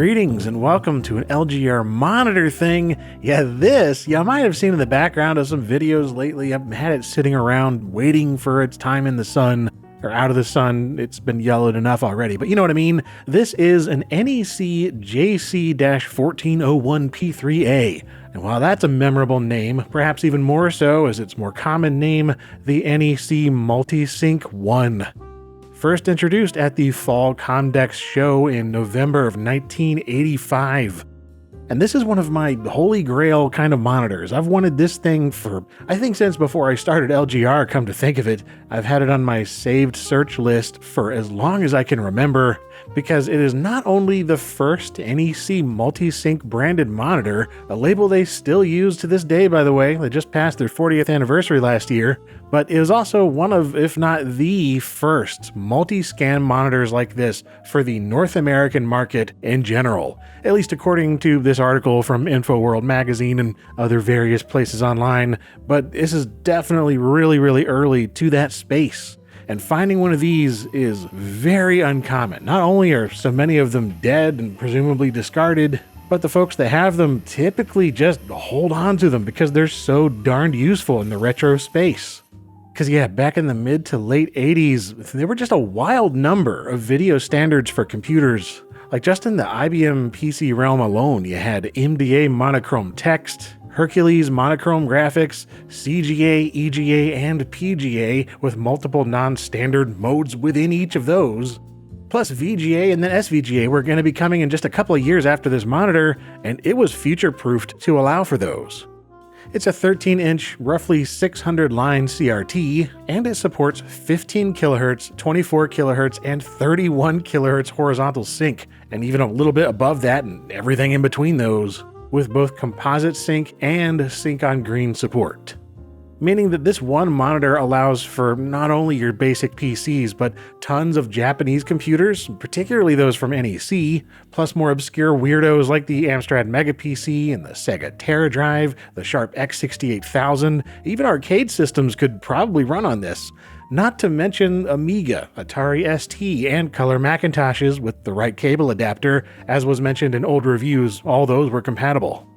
Greetings and welcome to an LGR monitor thing. Yeah, this, you might have seen in the background of some videos lately. I've had it sitting around waiting for its time in the sun, or out of the sun. It's been yellowed enough already, but you know what I mean. This is an NEC JC-1401P3A. And while that's a memorable name, perhaps even more so as its more common name, the NEC Multisync 1. First introduced at the Fall Comdex show in November of 1985. And this is one of my holy grail kind of monitors. I've wanted this thing for, I think since before I started LGR, come to think of it. I've had it on my saved search list for as long as I can remember, because it is not only the first NEC Multisync branded monitor, a label they still use to this day, by the way. They just passed their 40th anniversary last year, but it was also one of, if not the first, multi-scan monitors like this for the North American market in general, at least according to this article from InfoWorld magazine and other various places online. But this is definitely really early to that space. And finding one of these is very uncommon. Not only are so many of them dead and presumably discarded, but the folks that have them typically just hold on to them because they're so darned useful in the retro space. Because yeah, back in the mid to late 80s, there were just a wild number of video standards for computers. Like just in the IBM PC realm alone, you had MDA monochrome text, Hercules monochrome graphics, CGA, EGA, and PGA with multiple non-standard modes within each of those. Plus VGA and then SVGA were going to be coming in just a couple of years after this monitor, and it was future-proofed to allow for those. It's a 13-inch, roughly 600-line CRT, and it supports 15 kHz, 24 kHz, and 31 kHz horizontal sync, and even a little bit above that and everything in between those, with both composite sync and sync on green support. Meaning that this one monitor allows for not only your basic PCs, but tons of Japanese computers, particularly those from NEC, plus more obscure weirdos like the Amstrad Mega PC and the Sega TerraDrive, the Sharp X68000. Even arcade systems could probably run on this. Not to mention Amiga, Atari ST, and Color Macintoshes with the right cable adapter. As was mentioned in old reviews, all those were compatible.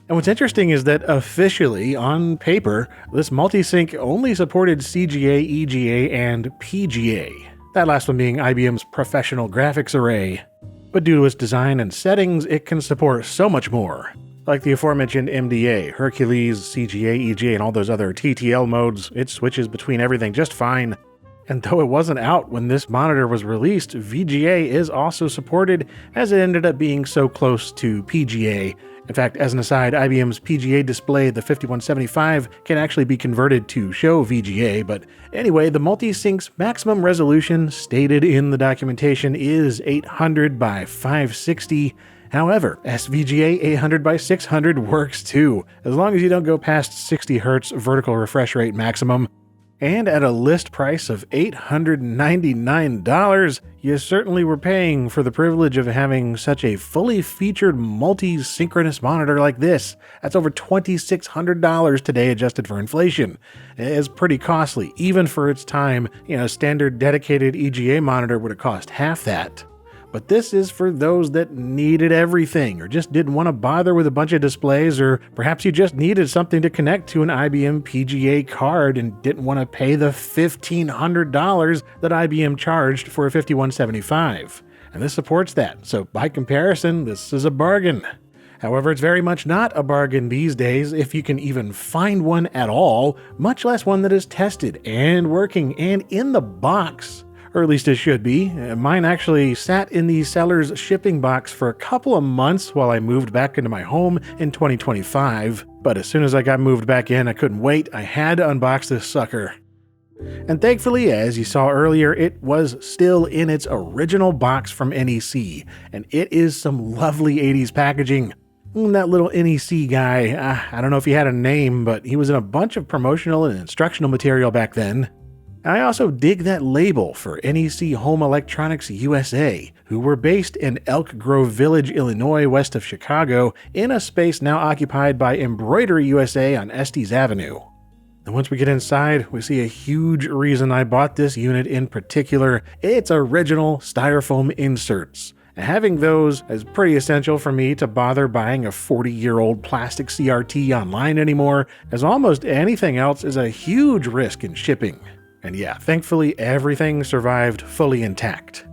And what's interesting is that officially, on paper, this multisync only supported CGA, EGA, and PGA. That last one being IBM's Professional Graphics Array. But due to its design and settings, it can support so much more. Like the aforementioned MDA, Hercules, CGA, EGA, and all those other TTL modes, it switches between everything just fine. And though it wasn't out when this monitor was released, VGA is also supported, as it ended up being so close to PGA. In fact, as an aside, IBM's PGA display, the 5175, can actually be converted to show VGA, but anyway, the Multisync's maximum resolution stated in the documentation is 800 by 560. However, SVGA 800 by 600 works too, as long as you don't go past 60 Hz vertical refresh rate maximum. And at a list price of $899, you certainly were paying for the privilege of having such a fully featured multi-synchronous monitor like this. That's over $2,600 today adjusted for inflation. It's pretty costly, even for its time. A standard dedicated EGA monitor would have cost half that. But this is for those that needed everything, or just didn't want to bother with a bunch of displays, or perhaps you just needed something to connect to an IBM PGA card and didn't want to pay the $1,500 that IBM charged for a 5175. And this supports that, so by comparison, this is a bargain. However, it's very much not a bargain these days if you can even find one at all, much less one that is tested and working and in the box. Or at least it should be. Mine actually sat in the seller's shipping box for a couple of months while I moved back into my home in 2025. But as soon as I got moved back in, I couldn't wait. I had to unbox this sucker. And thankfully, as you saw earlier, it was still in its original box from NEC. And it is some lovely 80s packaging. That little NEC guy, I don't know if he had a name, but he was in a bunch of promotional and instructional material back then. I also dig that label for NEC Home Electronics USA, who were based in Elk Grove Village, Illinois, west of Chicago, in a space now occupied by Embroidery USA on Estes Avenue. And once we get inside, we see a huge reason I bought this unit in particular. It's original styrofoam inserts. Having those is pretty essential for me to bother buying a 40-year-old plastic CRT online anymore, as almost anything else is a huge risk in shipping. And yeah, thankfully everything survived fully intact.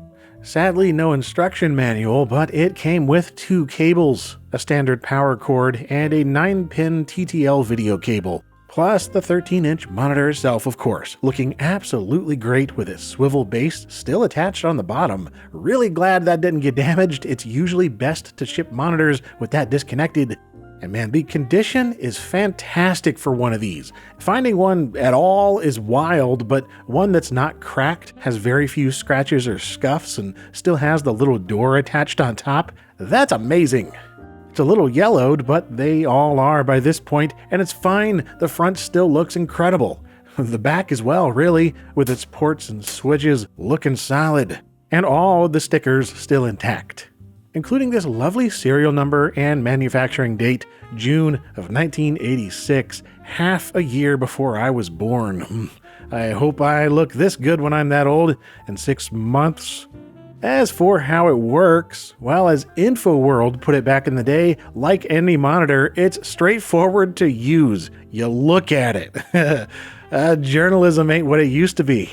Sadly, no instruction manual, but it came with 2 cables, a standard power cord, and a 9-pin TTL video cable. Plus the 13-inch monitor itself, of course, looking absolutely great with its swivel base still attached on the bottom. Really glad that didn't get damaged. It's usually best to ship monitors with that disconnected. And man, the condition is fantastic for one of these. Finding one at all is wild, but one that's not cracked, has very few scratches or scuffs, and still has the little door attached on top, that's amazing. It's a little yellowed, but they all are by this point, and it's fine. The front still looks incredible. The back as well, really, with its ports and switches looking solid. And all the stickers still intact, including this lovely serial number and manufacturing date, June of 1986, half a year before I was born. I hope I look this good when I'm that old, in 6 months. As for how it works, well, as InfoWorld put it back in the day, like any monitor, it's straightforward to use. You look at it. Journalism ain't what it used to be.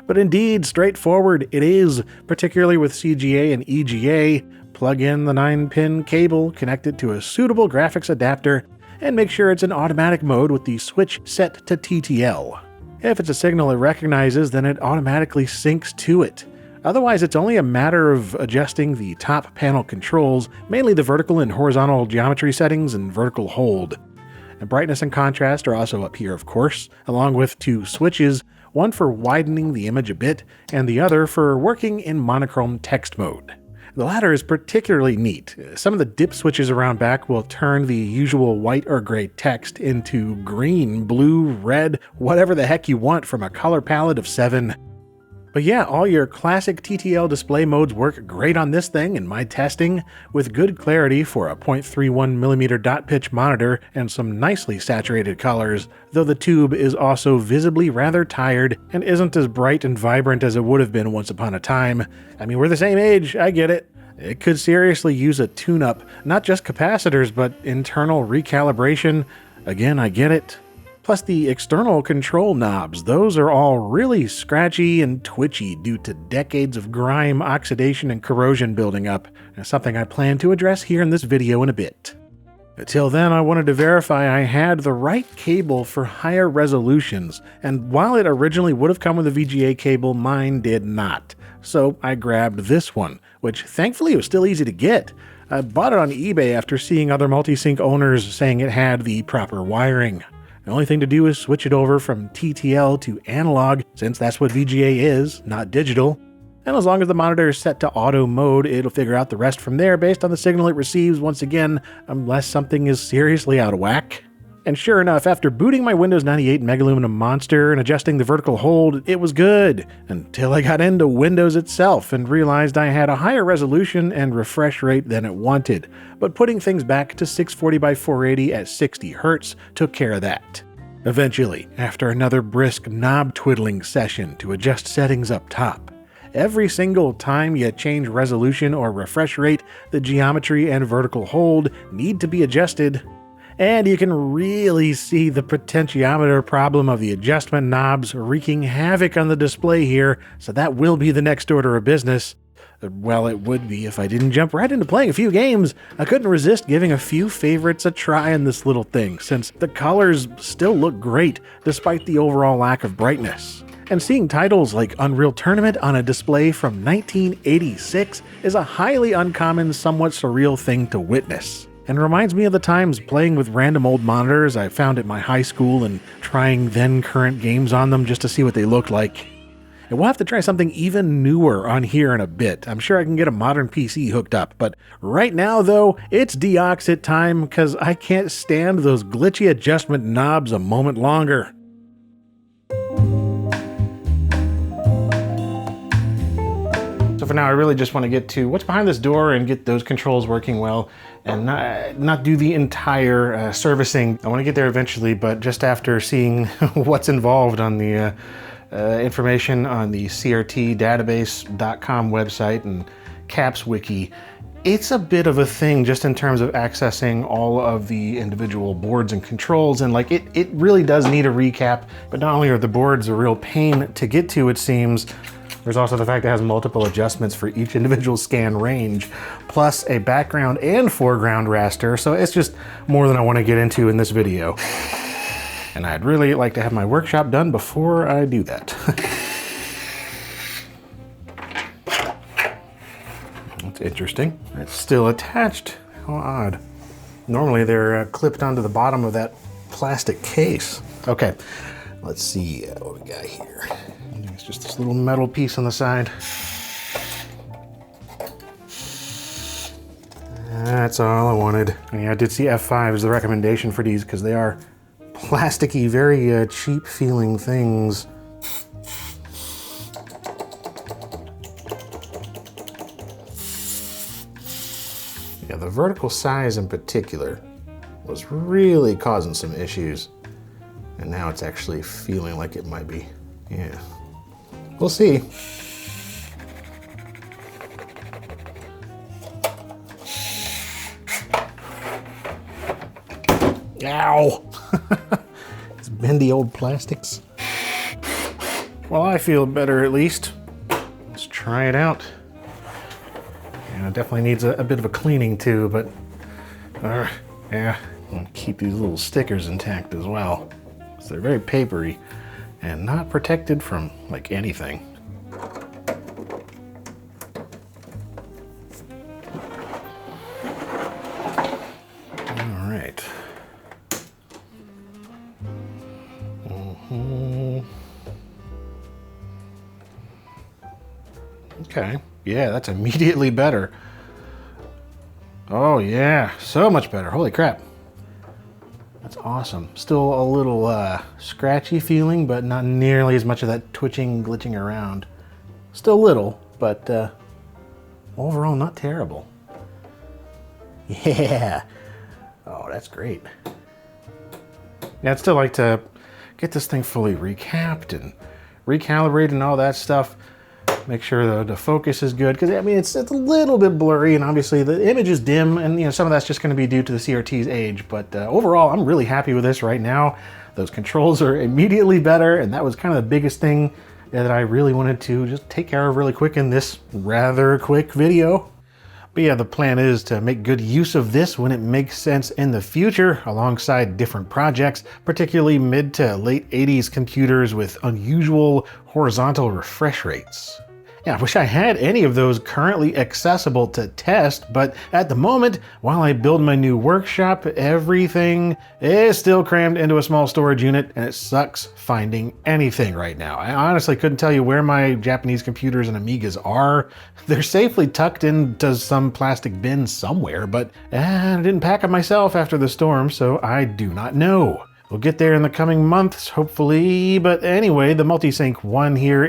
But indeed, straightforward it is, particularly with CGA and EGA. Plug in the 9-pin cable, connect it to a suitable graphics adapter, and make sure it's in automatic mode with the switch set to TTL. If it's a signal it recognizes, then it automatically syncs to it. Otherwise, it's only a matter of adjusting the top panel controls, mainly the vertical and horizontal geometry settings and vertical hold. And brightness and contrast are also up here, of course, along with 2 switches, one for widening the image a bit, and the other for working in monochrome text mode. The latter is particularly neat. Some of the dip switches around back will turn the usual white or gray text into green, blue, red, whatever the heck you want from a color palette of 7. But yeah, all your classic TTL display modes work great on this thing in my testing, with good clarity for a 0.31mm dot pitch monitor and some nicely saturated colors, though the tube is also visibly rather tired and isn't as bright and vibrant as it would have been once upon a time. I mean, we're the same age, I get it. It could seriously use a tune-up, not just capacitors, but internal recalibration. Again, I get it. Plus the external control knobs, those are all really scratchy and twitchy due to decades of grime, oxidation, and corrosion building up, something I plan to address here in this video in a bit. Until then, I wanted to verify I had the right cable for higher resolutions, and while it originally would have come with a VGA cable, mine did not. So I grabbed this one, which thankfully was still easy to get. I bought it on eBay after seeing other multi-sync owners saying it had the proper wiring. The only thing to do is switch it over from TTL to analog, since that's what VGA is, not digital. And as long as the monitor is set to auto mode, it'll figure out the rest from there based on the signal it receives once again, unless something is seriously out of whack. And sure enough, after booting my Windows 98 Megaluminum Monster and adjusting the vertical hold, it was good, until I got into Windows itself and realized I had a higher resolution and refresh rate than it wanted, but putting things back to 640 by 480 at 60 Hz took care of that. Eventually, after another brisk knob twiddling session to adjust settings up top. Every single time you change resolution or refresh rate, the geometry and vertical hold need to be adjusted. And you can really see the potentiometer problem of the adjustment knobs wreaking havoc on the display here, so that will be the next order of business. Well, it would be if I didn't jump right into playing a few games. I couldn't resist giving a few favorites a try on this little thing, since the colors still look great despite the overall lack of brightness. And seeing titles like Unreal Tournament on a display from 1986 is a highly uncommon, somewhat surreal thing to witness. And reminds me of the times playing with random old monitors I found at my high school and trying then current games on them just to see what they looked like. And we'll have to try something even newer on here in a bit. I'm sure I can get a modern PC hooked up, but right now though, it's deoxit time because I can't stand those glitchy adjustment knobs a moment longer. So for now, I really just want to get to what's behind this door and get those controls working well and not do the entire servicing. I want to get there eventually, but just after seeing what's involved on the information on the crtdatabase.com website and Caps Wiki, it's a bit of a thing just in terms of accessing all of the individual boards and controls, and like it really does need a recap. But not only are the boards a real pain to get to, it seems, there's also the fact it has multiple adjustments for each individual scan range, plus a background and foreground raster, so it's just more than I want to get into in this video. And I'd really like to have my workshop done before I do that. That's interesting. It's still attached. How odd. Normally they're clipped onto the bottom of that plastic case. Okay, let's see what we got here. It's just this little metal piece on the side. That's all I wanted. Yeah, I did see F5 as the recommendation for these because they are plasticky, very cheap feeling things. Yeah, the vertical size in particular was really causing some issues. And now it's actually feeling like it might be. Yeah, we'll see. Ow! These bendy old plastics. Well, I feel better at least. Let's try it out. Yeah, it definitely needs a bit of a cleaning too, but yeah, I'll keep these little stickers intact as well. So they're very papery and not protected from like anything. All right. Okay, yeah, that's immediately better. Oh yeah, so much better. Holy crap. That's awesome. Still a little scratchy feeling, but not nearly as much of that twitching, glitching around. Still a little, but overall not terrible. Yeah. Oh, that's great. Yeah, I'd still like to get this thing fully recapped and recalibrated and all that stuff. Make sure the focus is good, because I mean it's a little bit blurry, and obviously the image is dim, and you know some of that's just going to be due to the CRT's age. But overall, I'm really happy with this right now. Those controls are immediately better, and that was kind of the biggest thing that I really wanted to just take care of really quick in this rather quick video. But yeah, the plan is to make good use of this when it makes sense in the future alongside different projects, particularly mid to late 80s computers with unusual horizontal refresh rates. Yeah, I wish I had any of those currently accessible to test, but at the moment, while I build my new workshop, everything is still crammed into a small storage unit, and it sucks finding anything right now. I honestly couldn't tell you where my Japanese computers and Amigas are. They're safely tucked into some plastic bin somewhere, but I didn't pack them myself after the storm, so I do not know. We'll get there in the coming months, hopefully, but anyway, the Multisync 1 here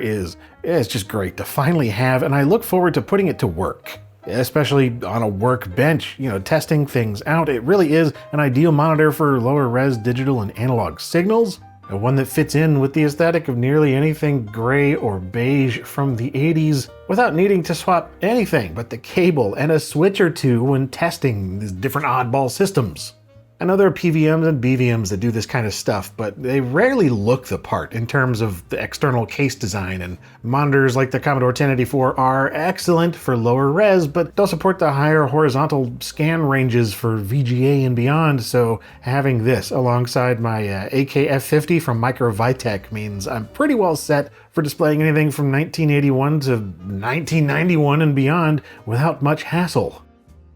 it's just great to finally have, and I look forward to putting it to work, especially on a workbench, you know, testing things out. It really is an ideal monitor for lower res digital and analog signals, and one that fits in with the aesthetic of nearly anything gray or beige from the 80s without needing to swap anything but the cable and a switch or two when testing these different oddball systems. I know there are PVMs and BVMs that do this kind of stuff, but they rarely look the part in terms of the external case design, and monitors like the Commodore 1084 are excellent for lower res, but don't support the higher horizontal scan ranges for VGA and beyond, so having this alongside my AKF50 from MicroVitek means I'm pretty well set for displaying anything from 1981 to 1991 and beyond without much hassle.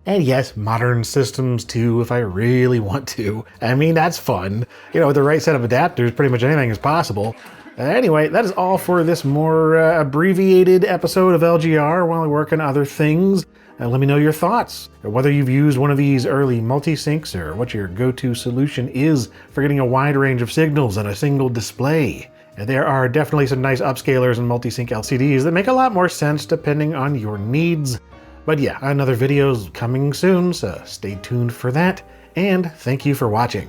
And yes, modern systems too, if I really want to. I mean, that's fun. You know, with the right set of adapters, pretty much anything is possible. Anyway, that is all for this more abbreviated episode of LGR while I work on other things. Let me know your thoughts, whether you've used one of these early multi-syncs or what your go-to solution is for getting a wide range of signals on a single display. There are definitely some nice upscalers and multi-sync LCDs that make a lot more sense depending on your needs. But yeah, another video's coming soon, so stay tuned for that, and thank you for watching.